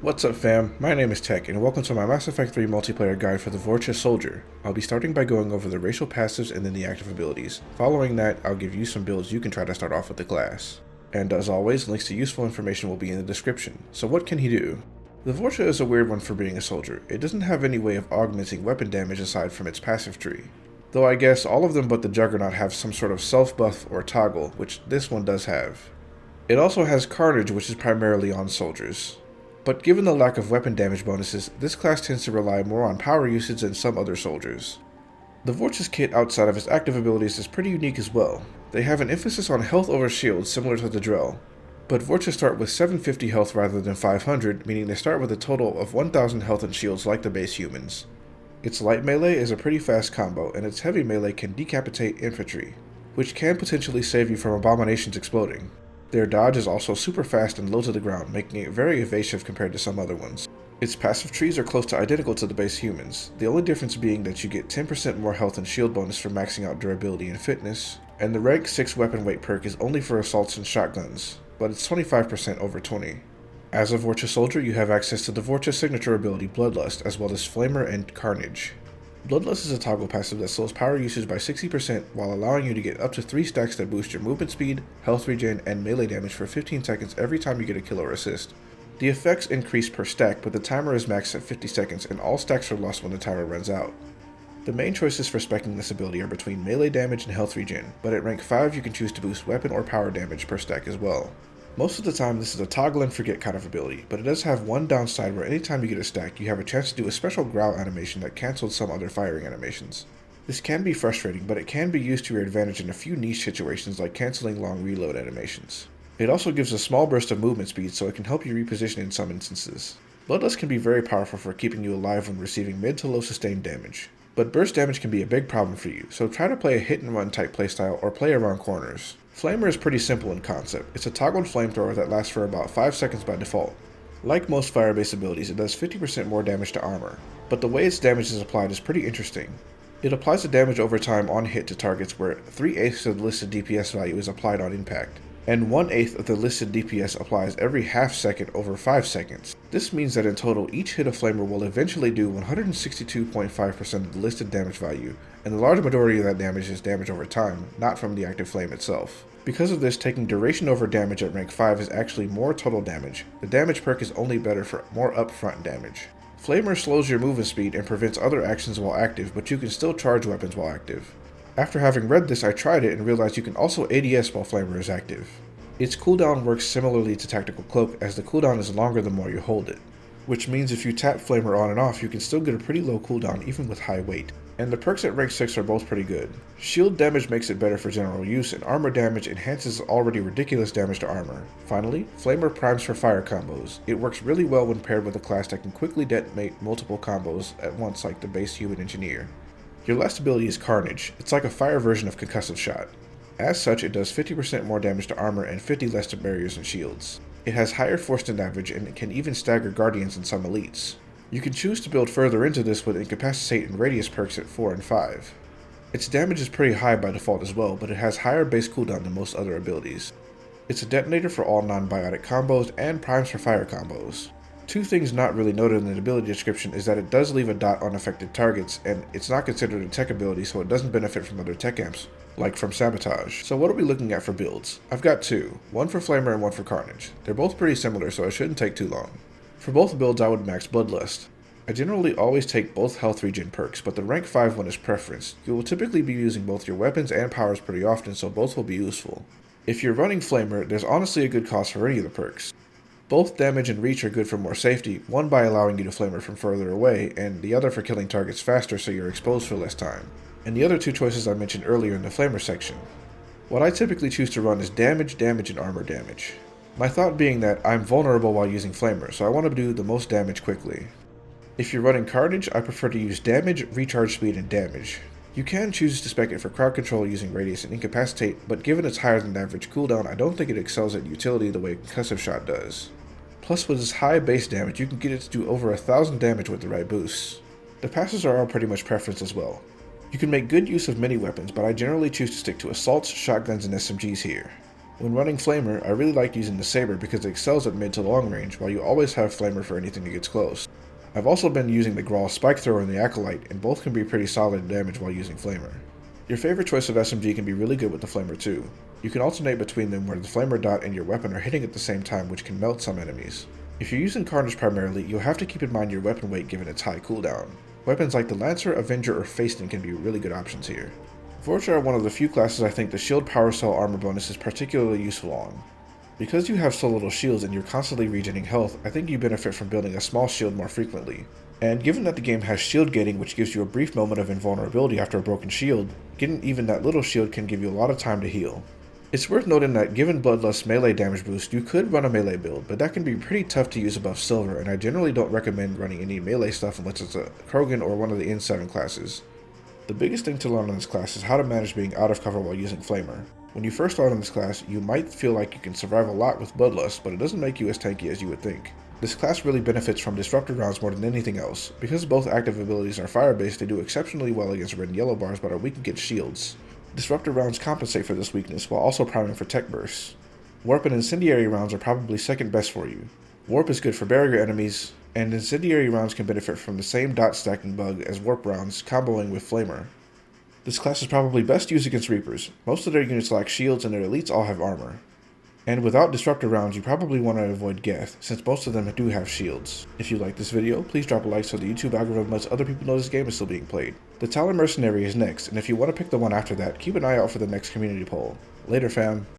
What's up fam, my name is Tech and welcome to my Mass Effect 3 multiplayer guide for the Vorcha Soldier. I'll be starting by going over the racial passives and then the active abilities. Following that, I'll give you some builds you can try to start off with the class. And as always, links to useful information will be in the description. So what can he do? The Vorcha is a weird one for being a soldier. It doesn't have any way of augmenting weapon damage aside from its passive tree. Though I guess all of them but the Juggernaut have some sort of self-buff or toggle, which this one does have. It also has Carnage, which is primarily on soldiers. But given the lack of weapon damage bonuses, this class tends to rely more on power usage than some other soldiers. The Vorcha's kit outside of its active abilities is pretty unique as well. They have an emphasis on health over shield similar to the Drell, but Vorcha start with 750 health rather than 500, meaning they start with a total of 1000 health and shields like the base humans. Its light melee is a pretty fast combo, and its heavy melee can decapitate infantry, which can potentially save you from abominations exploding. Their dodge is also super fast and low to the ground, making it very evasive compared to some other ones. Its passive trees are close to identical to the base humans, the only difference being that you get 10% more health and shield bonus for maxing out durability and fitness, and the rank 6 weapon weight perk is only for assaults and shotguns, but it's 25% over 20. As a Vorcha Soldier, you have access to the Vorcha signature ability Bloodlust, as well as Flamer and Carnage. Bloodlust is a toggle passive that slows power usage by 60% while allowing you to get up to 3 stacks that boost your movement speed, health regen, and melee damage for 15 seconds every time you get a kill or assist. The effects increase per stack, but the timer is maxed at 50 seconds and all stacks are lost when the timer runs out. The main choices for speccing this ability are between melee damage and health regen, but at rank 5 you can choose to boost weapon or power damage per stack as well. Most of the time this is a toggle and forget kind of ability, but it does have one downside where anytime you get a stack, you have a chance to do a special growl animation that cancels some other firing animations. This can be frustrating, but it can be used to your advantage in a few niche situations like canceling long reload animations. It also gives a small burst of movement speed, so it can help you reposition in some instances. Bloodlust can be very powerful for keeping you alive when receiving mid to low sustained damage, but burst damage can be a big problem for you, so try to play a hit and run type playstyle or play around corners. Flamer is pretty simple in concept. It's a toggled flamethrower that lasts for about 5 seconds by default. Like most fire-based abilities, it does 50% more damage to armor, but the way its damage is applied is pretty interesting. It applies the damage over time on hit to targets where 3/8 of the listed DPS value is applied on impact, and 1/8 of the listed DPS applies every half second over 5 seconds. This means that in total, each hit of Flamer will eventually do 162.5% of the listed damage value, and the large majority of that damage is damage over time, not from the active flame itself. Because of this, taking duration over damage at rank 5 is actually more total damage. The damage perk is only better for more upfront damage. Flamer slows your movement speed and prevents other actions while active, but you can still charge weapons while active. After having read this, I tried it and realized you can also ADS while Flamer is active. Its cooldown works similarly to Tactical Cloak, as the cooldown is longer the more you hold it, which means if you tap Flamer on and off, you can still get a pretty low cooldown even with high weight. And the perks at rank 6 are both pretty good. Shield damage makes it better for general use, and armor damage enhances already ridiculous damage to armor. Finally, Flamer primes for fire combos. It works really well when paired with a class that can quickly detonate multiple combos at once like the base human engineer. Your last ability is Carnage. It's like a fire version of Concussive Shot. As such, it does 50% more damage to armor and 50 less to barriers and shields. It has higher force than average, and it can even stagger guardians in some elites. You can choose to build further into this with Incapacitate and Radius perks at 4 and 5. Its damage is pretty high by default as well, but it has higher base cooldown than most other abilities. It's a detonator for all non-biotic combos and primes for fire combos. Two things not really noted in the ability description is that it does leave a dot on affected targets, and it's not considered a tech ability, so it doesn't benefit from other tech amps, like from Sabotage. So what are we looking at for builds? I've got two, one for Flamer and one for Carnage. They're both pretty similar, so it shouldn't take too long. For both builds, I would max Bloodlust. I generally always take both health regen perks, but the rank 5 one is preference. You will typically be using both your weapons and powers pretty often, so both will be useful. If you're running Flamer, there's honestly a good cost for any of the perks. Both damage and reach are good for more safety, one by allowing you to Flamer from further away, and the other for killing targets faster so you're exposed for less time. And the other two choices I mentioned earlier in the Flamer section. What I typically choose to run is damage, and armor damage. My thought being that I'm vulnerable while using Flamer, so I want to do the most damage quickly. If you're running Carnage, I prefer to use damage, recharge speed, and damage. You can choose to spec it for crowd control using Radius and Incapacitate, but given its higher than average cooldown, I don't think it excels at utility the way Concussive Shot does. Plus, with its high base damage, you can get it to do over 1000 damage with the right boosts. The passes are all pretty much preference as well. You can make good use of many weapons, but I generally choose to stick to assaults, shotguns, and SMGs here. When running Flamer, I really like using the Saber because it excels at mid to long range, while you always have Flamer for anything that gets close. I've also been using the Grawl Spike Thrower and the Acolyte, and both can be pretty solid damage while using Flamer. Your favorite choice of SMG can be really good with the Flamer too. You can alternate between them where the Flamer dot and your weapon are hitting at the same time, which can melt some enemies. If you're using Carnage primarily, you'll have to keep in mind your weapon weight given its high cooldown. Weapons like the Lancer, Avenger, or Facetin can be really good options here. Vorcha are one of the few classes I think the shield power cell armor bonus is particularly useful on. Because you have so little shields and you're constantly regenerating health, I think you benefit from building a small shield more frequently. And given that the game has shield gating, which gives you a brief moment of invulnerability after a broken shield, getting even that little shield can give you a lot of time to heal. It's worth noting that given Bloodlust's melee damage boost, you could run a melee build, but that can be pretty tough to use above Silver, and I generally don't recommend running any melee stuff unless it's a Krogan or one of the N7 classes. The biggest thing to learn in this class is how to manage being out of cover while using Flamer. When you first start in this class, you might feel like you can survive a lot with Bloodlust, but it doesn't make you as tanky as you would think. This class really benefits from disruptor rounds more than anything else. Because both active abilities are fire-based, they do exceptionally well against red and yellow bars but are weak against shields. Disruptor rounds compensate for this weakness while also priming for tech bursts. Warp and incendiary rounds are probably second best for you. Warp is good for barrier enemies, and incendiary rounds can benefit from the same dot stacking bug as warp rounds, comboing with Flamer. This class is probably best used against Reapers. Most of their units lack shields and their elites all have armor. And without disruptor rounds, you probably want to avoid Geth, since most of them do have shields. If you like this video, please drop a like so the YouTube algorithm lets other people know this game is still being played. The Talon Mercenary is next, and if you want to pick the one after that, keep an eye out for the next community poll. Later fam.